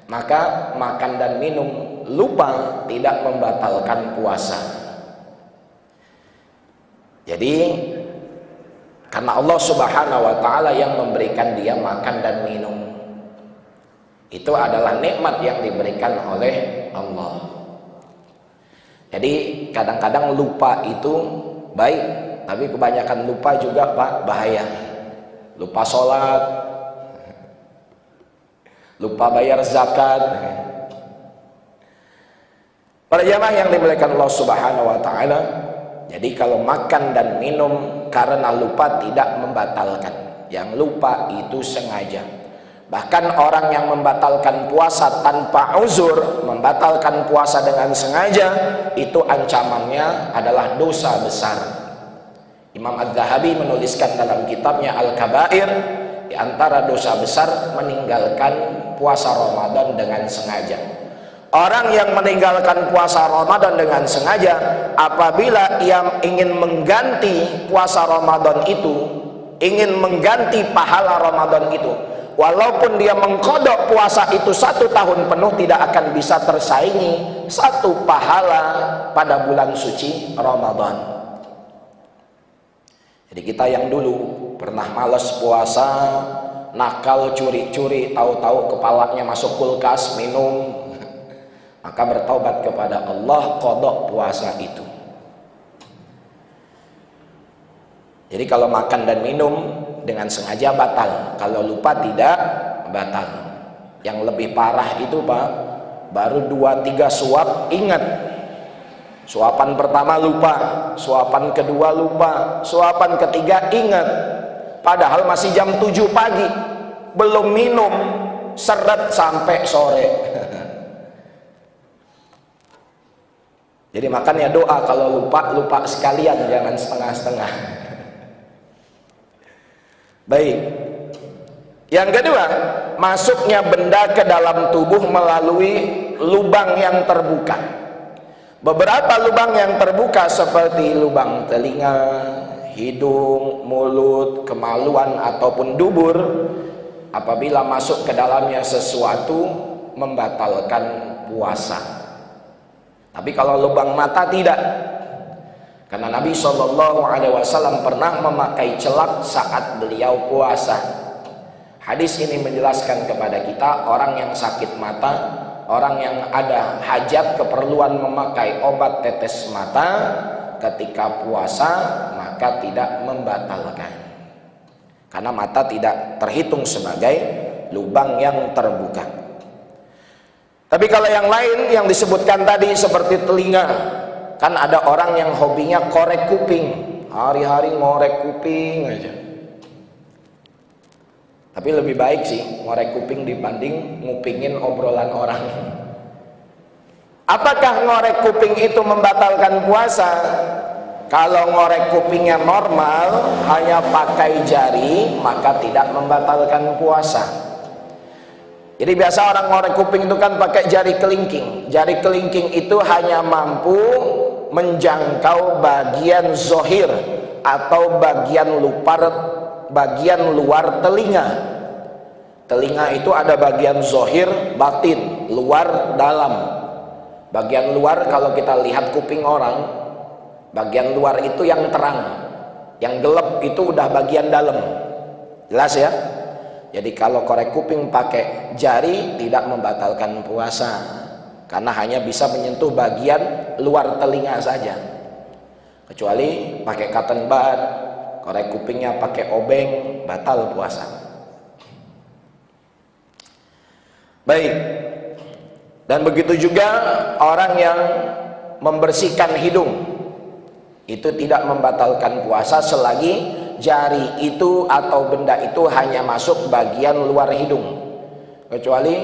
Maka makan dan minum lupa tidak membatalkan puasa. Jadi karena Allah Subhanahu wa ta'ala yang memberikan dia makan dan minum, itu adalah nikmat yang diberikan oleh Allah. Jadi kadang-kadang lupa itu baik, tapi kebanyakan lupa juga Pak bahaya. Lupa sholat, lupa bayar zakat. Para jamaah yang dimuliakan Allah Subhanahu wa ta'ala, jadi kalau makan dan minum karena lupa tidak membatalkan. Yang lupa itu sengaja. Bahkan orang yang membatalkan puasa tanpa uzur, membatalkan puasa dengan sengaja, itu ancamannya adalah dosa besar. Imam Az-Zahabi menuliskan dalam kitabnya Al-Kabair, di antara dosa besar meninggalkan puasa Ramadan dengan sengaja. Orang yang meninggalkan puasa Ramadan dengan sengaja, apabila ia ingin mengganti puasa Ramadan itu, ingin mengganti pahala Ramadan itu, walaupun dia mengkodok puasa itu 1 tahun penuh, tidak akan bisa tersaingi 1 pahala pada bulan suci Ramadan. Jadi kita yang dulu pernah malas puasa, nakal curi-curi, tahu-tahu kepalanya masuk kulkas, minum, maka bertaubat kepada Allah, qadha puasa itu. Jadi kalau makan dan minum dengan sengaja batal, kalau lupa tidak batal. Yang lebih parah itu Pak, baru 2-3 suap ingat. Suapan pertama lupa, suapan kedua lupa, suapan ketiga ingat. Padahal masih jam 7 pagi, belum minum, seret sampai sore. Jadi makanya doa kalau lupa, lupa sekalian, jangan setengah-setengah. Baik. Yang kedua, masuknya benda ke dalam tubuh melalui lubang yang terbuka. Beberapa lubang yang terbuka seperti lubang telinga, hidung, mulut, kemaluan ataupun dubur, apabila masuk ke dalamnya sesuatu membatalkan puasa. Tapi kalau lubang mata tidak. Karena Nabi SAW pernah memakai celak saat beliau puasa. Hadis ini menjelaskan kepada kita, orang yang sakit mata, orang yang ada hajat keperluan memakai obat tetes mata ketika puasa, maka tidak membatalkan. Karena mata tidak terhitung sebagai lubang yang terbuka. Tapi kalau yang lain yang disebutkan tadi seperti telinga, kan ada orang yang hobinya korek kuping, hari-hari ngorek kuping aja. Tapi lebih baik sih ngorek kuping dibanding ngupingin obrolan orang. Apakah ngorek kuping itu membatalkan puasa? Kalau ngorek kupingnya normal, hanya pakai jari, maka tidak membatalkan puasa. Jadi biasa orang ngorek kuping itu kan pakai jari kelingking. Jari kelingking itu hanya mampu menjangkau bagian zohir atau bagian luar telinga. Telinga itu ada bagian zohir, batin, luar, dalam. Bagian luar kalau kita lihat kuping orang, bagian luar itu yang terang, yang gelap itu udah bagian dalam. Jelas ya? Jadi kalau korek kuping pakai jari tidak membatalkan puasa, karena hanya bisa menyentuh bagian luar telinga saja. Kecuali pakai cotton bud, korek kupingnya pakai obeng, batal puasa. Baik. Dan begitu juga orang yang membersihkan hidung, itu tidak membatalkan puasa selagi jari itu atau benda itu hanya masuk bagian luar hidung. Kecuali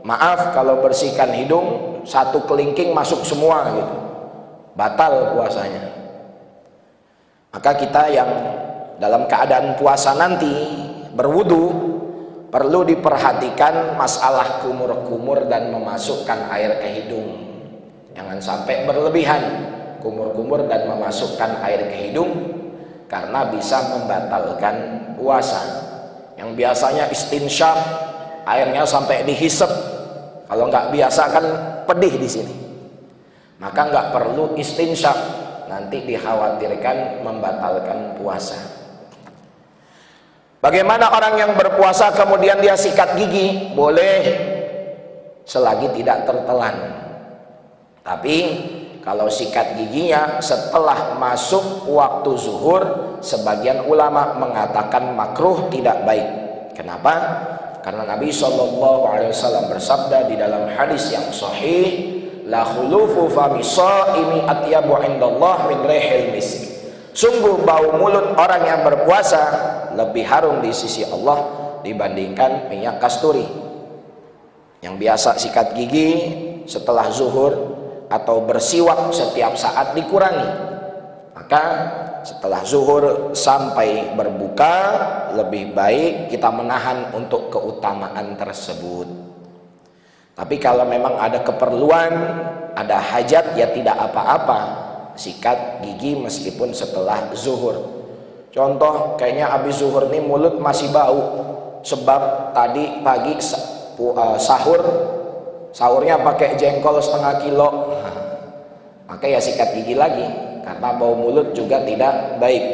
maaf kalau bersihkan hidung satu kelingking masuk semua gitu, batal puasanya. Maka kita yang dalam keadaan puasa nanti berwudu perlu diperhatikan masalah kumur-kumur dan memasukkan air ke hidung. Jangan sampai berlebihan kumur-kumur dan memasukkan air ke hidung, karena bisa membatalkan puasa. Yang biasanya istinsyaq, airnya sampai dihisap, kalau nggak biasa kan pedih di sini, maka nggak perlu istinsyaq, nanti dikhawatirkan membatalkan puasa. Bagaimana orang yang berpuasa kemudian dia sikat gigi? Boleh selagi tidak tertelan. Tapi kalau sikat giginya setelah masuk waktu zuhur, sebagian ulama mengatakan makruh, tidak baik. Kenapa? Karena Nabi SAW bersabda di dalam hadis yang sahih, la khulufu fami shaimi atyabu indallah min rihil misk. Sungguh bau mulut orang yang berpuasa lebih harum di sisi Allah dibandingkan minyak kasturi. Yang biasa sikat gigi setelah zuhur atau bersiwak setiap saat dikurangi. Maka setelah zuhur sampai berbuka lebih baik kita menahan untuk keutamaan tersebut. Tapi kalau memang ada keperluan, ada hajat, ya tidak apa-apa sikat gigi meskipun setelah zuhur. Contoh kayaknya habis zuhur nih mulut masih bau, sebab tadi pagi sahurnya pakai jengkol setengah kilo, maka ya sikat gigi lagi, karena bau mulut juga tidak baik.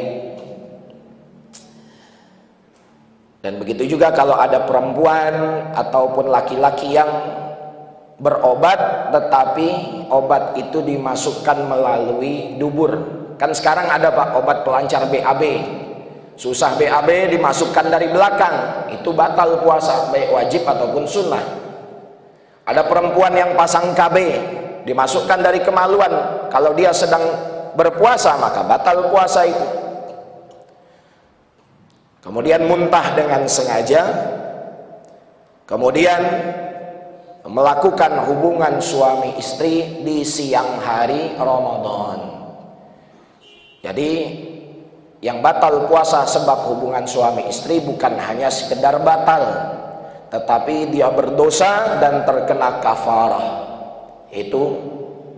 Dan begitu juga kalau ada perempuan ataupun laki-laki yang berobat tetapi obat itu dimasukkan melalui dubur. Kan sekarang ada Pak obat pelancar BAB. Susah BAB dimasukkan dari belakang, itu batal puasa baik wajib ataupun sunnah. Ada perempuan yang pasang KB, dimasukkan dari kemaluan, kalau dia sedang berpuasa maka batal puasa itu. Kemudian muntah dengan sengaja, kemudian melakukan hubungan suami istri di siang hari Ramadan. Jadi yang batal puasa sebab hubungan suami istri bukan hanya sekedar batal, tetapi dia berdosa dan terkena kafarah. Itu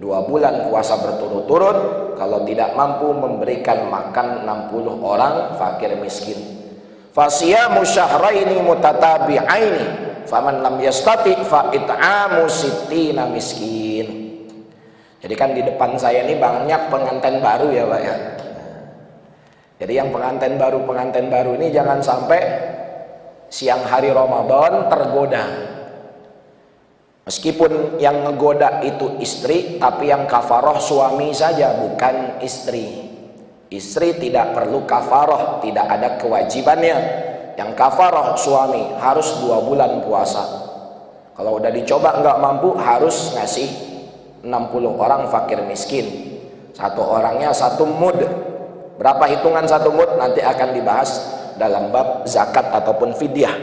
2 bulan puasa berturut-turut kalau tidak mampu memberikan makan 60 orang fakir miskin. Fasiyamu syahraini mutatabi'aini faman lam yastati fa it'amu sittina miskin. Jadi kan di depan saya ini banyak pengantin baru ya Pak ya. Jadi yang pengantin baru ini jangan sampai siang hari Ramadan tergoda. Meskipun yang ngegoda itu istri, tapi yang kafaroh suami saja, bukan istri. Istri tidak perlu kafaroh, tidak ada kewajibannya. Yang kafaroh suami harus 2 bulan puasa. Kalau udah dicoba nggak mampu, harus ngasih 60 orang fakir miskin. Satu orangnya 1 mud. Berapa hitungan 1 mud nanti akan dibahas dalam bab zakat ataupun fidyah.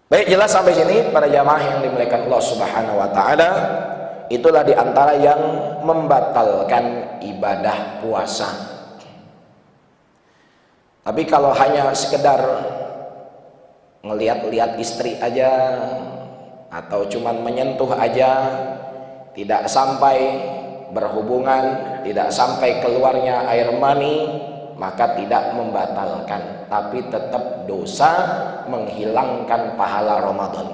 Baik, jelas sampai sini para jamaah yang dimuliakan Allah Subhanahu wa taala. Itulah diantara yang membatalkan ibadah puasa. Tapi kalau hanya sekedar ngelihat-lihat istri aja atau cuman menyentuh aja, tidak sampai berhubungan, tidak sampai keluarnya air mani, maka tidak membatalkan, tapi tetap dosa, menghilangkan pahala Ramadan.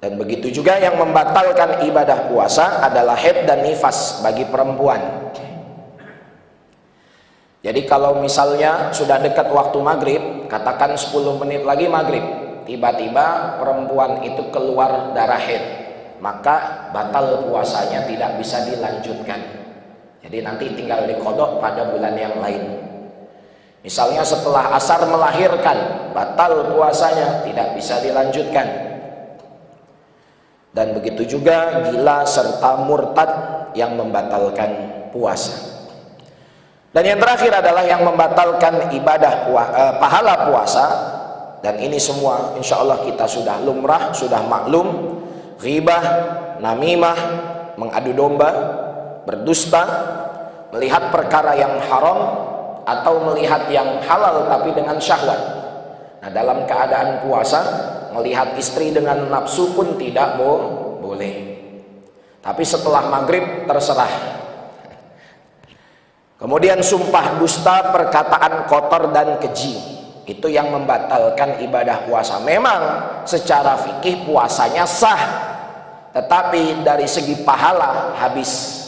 Dan begitu juga yang membatalkan ibadah puasa adalah haid dan nifas bagi perempuan. Jadi kalau misalnya sudah dekat waktu maghrib, katakan 10 menit lagi maghrib, tiba-tiba perempuan itu keluar darah haid, maka batal puasanya, tidak bisa dilanjutkan. Jadi nanti tinggal diqodok pada bulan yang lain. Misalnya setelah asar melahirkan, batal puasanya, tidak bisa dilanjutkan. Dan begitu juga gila serta murtad yang membatalkan puasa. Dan yang terakhir adalah yang membatalkan ibadah pahala puasa. Dan ini semua insya Allah kita sudah lumrah, sudah maklum. Ghibah, namimah, mengadu domba, berdusta, melihat perkara yang haram atau melihat yang halal tapi dengan syahwat. Nah, dalam keadaan puasa, melihat istri dengan nafsu pun tidak boleh. Tapi setelah maghrib terserah. Kemudian sumpah dusta, perkataan kotor dan keji, itu yang membatalkan ibadah puasa. Memang secara fikih puasanya sah, tetapi dari segi pahala habis.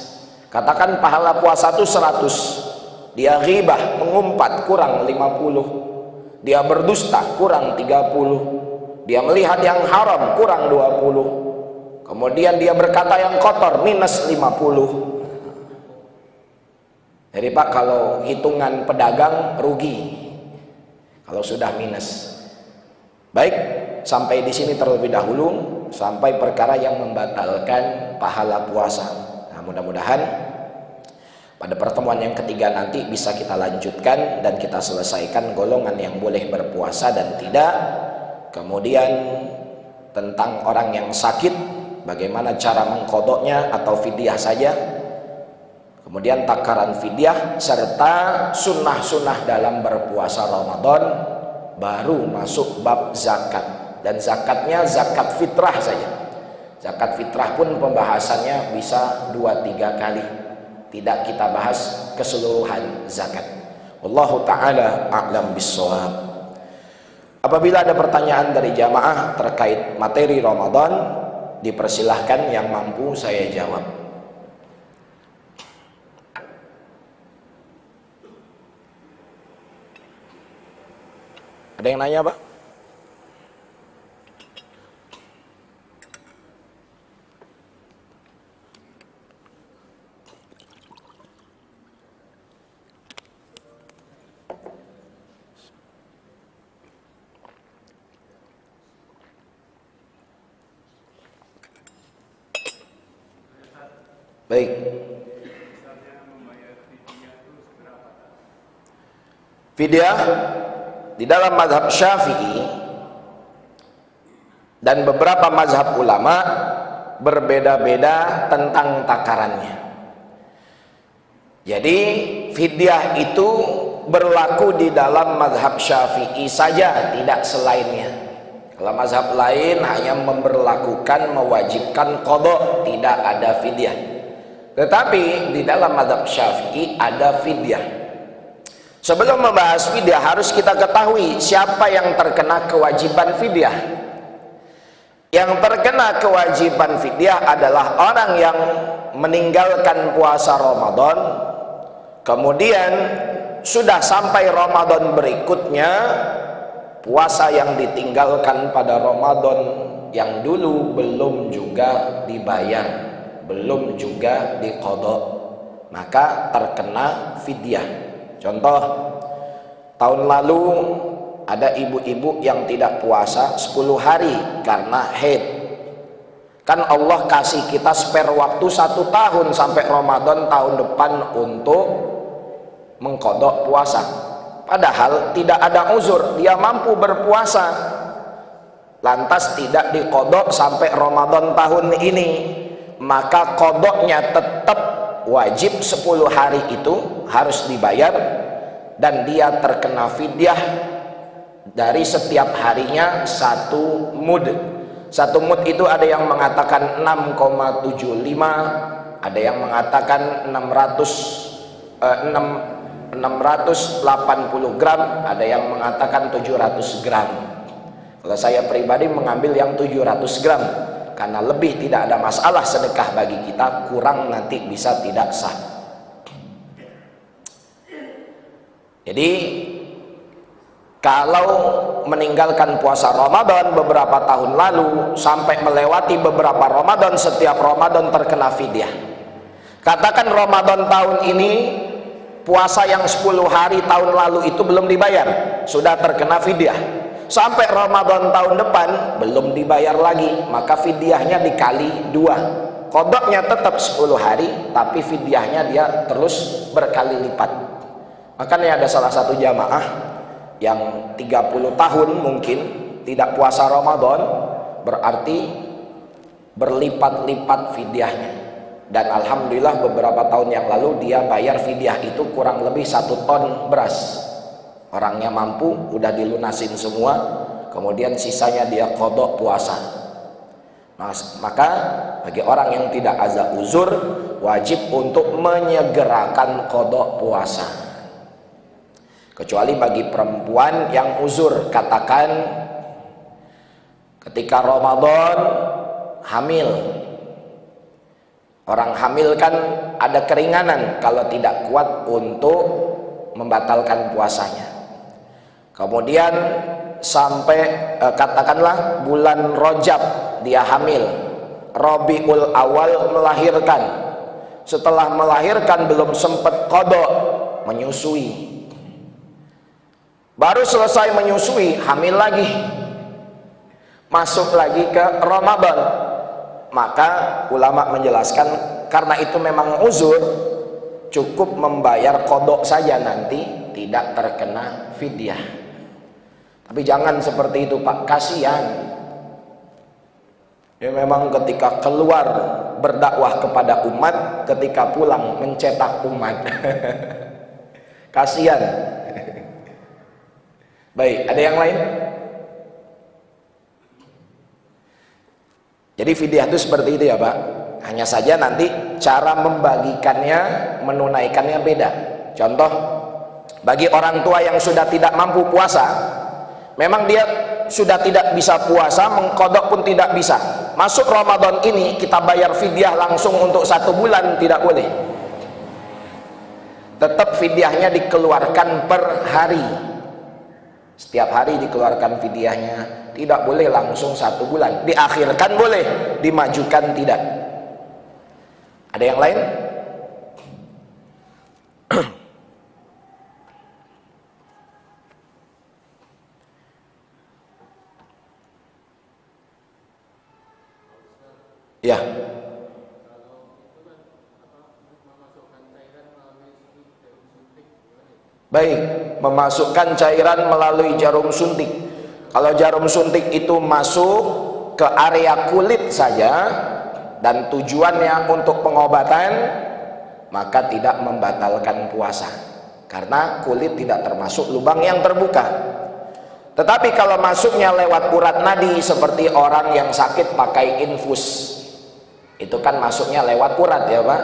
Katakan pahala puasa itu 100, dia ghibah, mengumpat, kurang 50. Dia berdusta, kurang 30. Dia melihat yang haram, kurang 20. Kemudian dia berkata yang kotor, minus 50. Jadi Pak, kalau hitungan pedagang rugi kalau sudah minus. Baik, sampai di sini terlebih dahulu, sampai perkara yang membatalkan pahala puasa. Nah, mudah-mudahan pada pertemuan yang ketiga nanti bisa kita lanjutkan dan kita selesaikan golongan yang boleh berpuasa dan tidak. Kemudian tentang orang yang sakit, bagaimana cara mengkodoknya atau fidyah saja. Kemudian takaran fidyah serta sunnah-sunnah dalam berpuasa Ramadan. Baru masuk bab zakat, dan zakatnya zakat fitrah saja. Zakat fitrah pun pembahasannya bisa 2-3 kali, tidak kita bahas keseluruhan zakat. Wallahu ta'ala a'lam bissawab. Apabila ada pertanyaan dari jamaah terkait materi Ramadan, dipersilahkan, yang mampu saya jawab. Ada yang nanya, Pak? Baik. Fidyah di dalam mazhab Syafi'i dan beberapa mazhab ulama berbeda-beda tentang takarannya. Jadi fidyah itu berlaku di dalam mazhab Syafi'i saja, tidak selainnya. Kalau mazhab lain hanya memberlakukan, mewajibkan qadha, tidak ada fidyah. Tetapi di dalam mazhab Syafi'i ada fidyah. Sebelum membahas fidyah harus kita ketahui siapa yang terkena kewajiban fidyah. Yang terkena kewajiban fidyah adalah orang yang meninggalkan puasa Ramadan, kemudian sudah sampai Ramadan berikutnya, puasa yang ditinggalkan pada Ramadan yang dulu belum juga dibayar, belum juga diqadha, maka terkena fidyah. Contoh, tahun lalu ada ibu-ibu yang tidak puasa 10 hari karena haid. Kan Allah kasih kita spare waktu 1 tahun sampai Ramadan tahun depan untuk mengqadha puasa. Padahal tidak ada uzur, dia mampu berpuasa, lantas tidak diqadha sampai Ramadan tahun ini, maka qadhanya tetap wajib 10 hari itu harus dibayar, dan dia terkena fidyah dari setiap harinya 1 mud. 1 mud itu ada yang mengatakan 6,75, ada yang mengatakan 680 gram, ada yang mengatakan 700 gram. Kalau saya pribadi mengambil yang 700 gram, karena lebih tidak ada masalah sedekah bagi kita, kurang nanti bisa tidak sah. Jadi kalau meninggalkan puasa Ramadan beberapa tahun lalu sampai melewati beberapa Ramadan, setiap Ramadan terkena fidyah. Katakan Ramadan tahun ini puasa yang 10 hari tahun lalu itu belum dibayar, sudah terkena fidyah. Sampai Ramadan tahun depan belum dibayar lagi, maka fidyahnya dikali 2. Qadhanya tetap 10 hari, tapi fidyahnya dia terus berkali lipat. Makanya ada salah satu jamaah yang 30 tahun mungkin tidak puasa Ramadan, berarti berlipat-lipat fidyahnya. Dan alhamdulillah beberapa tahun yang lalu dia bayar fidyah itu kurang lebih 1 ton beras. Orangnya mampu, udah dilunasin semua, kemudian sisanya dia qadha puasa. Maka bagi orang yang tidak ada uzur, wajib untuk menyegerakan qadha puasa. Kecuali bagi perempuan yang uzur, katakan ketika Ramadan hamil. Orang hamil kan ada keringanan kalau tidak kuat untuk membatalkan puasanya. Kemudian sampai katakanlah bulan Rajab dia hamil, Rabiul Awal melahirkan. Setelah melahirkan belum sempat qadha, menyusui. Baru selesai menyusui, hamil lagi, masuk lagi ke Ramadan. Maka ulama menjelaskan karena itu memang uzur, cukup membayar qadha saja, nanti tidak terkena fidyah. Tapi jangan seperti itu, Pak, kasihan. Ya memang ketika keluar berdakwah kepada umat, ketika pulang mencetak umat. Kasihan. Baik, ada yang lain? Jadi fidyah itu seperti itu ya, Pak. Hanya saja nanti cara membagikannya, menunaikannya beda. Contoh, bagi orang tua yang sudah tidak mampu puasa, memang dia sudah tidak bisa puasa, mengqadha pun tidak bisa. Masuk Ramadan ini kita bayar fidyah langsung untuk 1 bulan, tidak boleh. Tetap fidyahnya dikeluarkan per hari. Setiap hari dikeluarkan fidyahnya, tidak boleh langsung 1 bulan. Diakhirkan boleh, dimajukan tidak. Ada yang lain? Ya. Baik, memasukkan cairan melalui jarum suntik. Kalau jarum suntik itu masuk ke area kulit saja dan tujuannya untuk pengobatan, maka tidak membatalkan puasa, karena kulit tidak termasuk lubang yang terbuka. Tetapi kalau masuknya lewat urat nadi seperti orang yang sakit pakai infus, itu kan masuknya lewat urat ya Pak.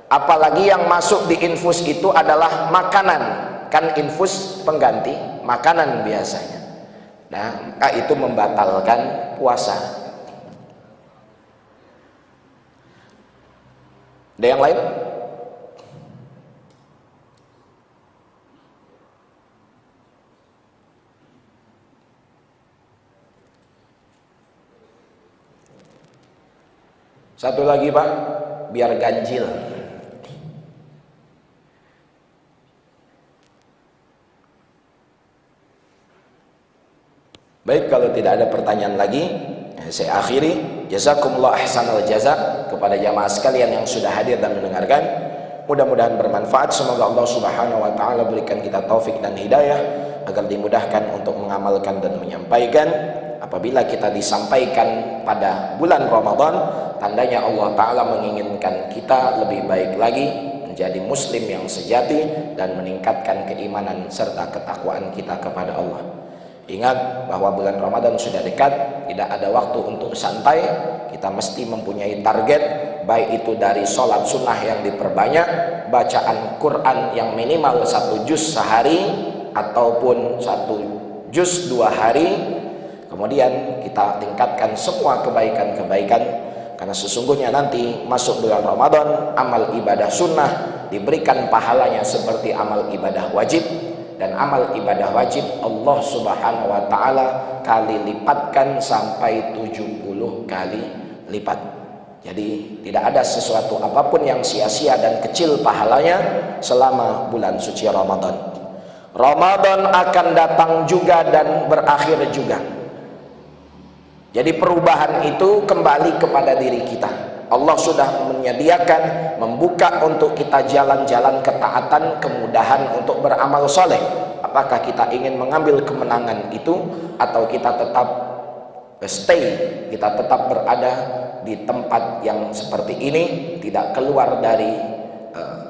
Apalagi yang masuk di infus itu adalah makanan, kan infus pengganti makanan biasanya. Nah, itu membatalkan puasa. Ada yang lain? Satu lagi Pak, biar ganjil. Baik, kalau tidak ada pertanyaan lagi, saya akhiri. Jazakumullah ahsanal jaza kepada jamaah sekalian yang sudah hadir dan mendengarkan. Mudah-mudahan bermanfaat. Semoga Allah Subhanahu wa taala berikan kita taufik dan hidayah agar dimudahkan untuk mengamalkan dan menyampaikan. Apabila kita disampaikan pada bulan Ramadan, tandanya Allah Ta'ala menginginkan kita lebih baik lagi, menjadi muslim yang sejati dan meningkatkan keimanan serta ketakwaan kita kepada Allah. Ingat bahwa bulan Ramadan sudah dekat, tidak ada waktu untuk santai. Kita mesti mempunyai target, baik itu dari sholat sunnah yang diperbanyak, bacaan Quran yang minimal 1 juz sehari ataupun 1 juz 2 hari. Kemudian kita tingkatkan semua kebaikan-kebaikan, karena sesungguhnya nanti masuk bulan Ramadan, amal ibadah sunnah diberikan pahalanya seperti amal ibadah wajib. Dan amal ibadah wajib Allah Subhanahu wa ta'ala kali lipatkan sampai 70 kali lipat. Jadi tidak ada sesuatu apapun yang sia-sia dan kecil pahalanya selama bulan suci Ramadan. Ramadan akan datang juga dan berakhir juga. Jadi perubahan itu kembali kepada diri kita. Allah sudah menyediakan, membuka untuk kita jalan-jalan ketaatan, kemudahan untuk beramal soleh. Apakah kita ingin mengambil kemenangan itu, atau kita tetap stay, kita tetap berada di tempat yang seperti ini, tidak keluar dari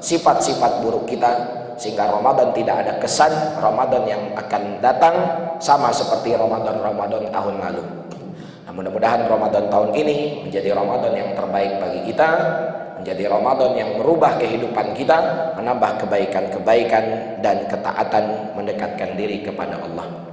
sifat-sifat buruk kita, sehingga Ramadan tidak ada kesan Ramadan yang akan datang sama seperti Ramadan tahun lalu. Mudah-mudahan Ramadan tahun ini menjadi Ramadan yang terbaik bagi kita, menjadi Ramadan yang merubah kehidupan kita, menambah kebaikan-kebaikan dan ketaatan, mendekatkan diri kepada Allah.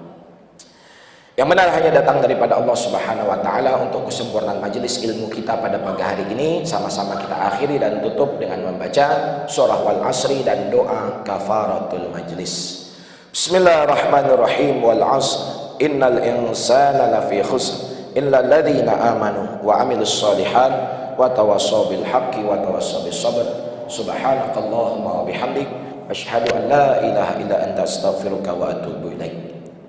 Yang benar hanya datang daripada Allah Subhanahu wa ta'ala. Untuk kesempurnaan majelis ilmu kita pada pagi hari ini, sama-sama kita akhiri dan tutup dengan membaca surah Wal Asri dan doa kafaratul majlis. Bismillahirrahmanirrahim. Wal asr innal insana lafi khusr illa alladhina amanu wa amilus shalihat wa tawassaw bil haqqi wa tawassaw bis sabr. Subhanakallahumma wa bihamdik asyhadu an la ilaha illa anta astaghfiruka wa atubu ilaik.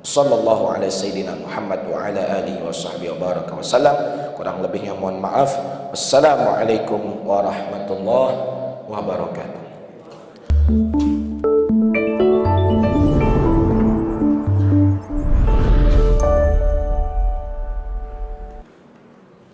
Sallallahu alaihi sayyidina Muhammad wa ala alihi wa sahbihi wa baraka wa sallam. Kurang lebihnya mohon maaf. Wassalamualaikum warahmatullahi wabarakatuh.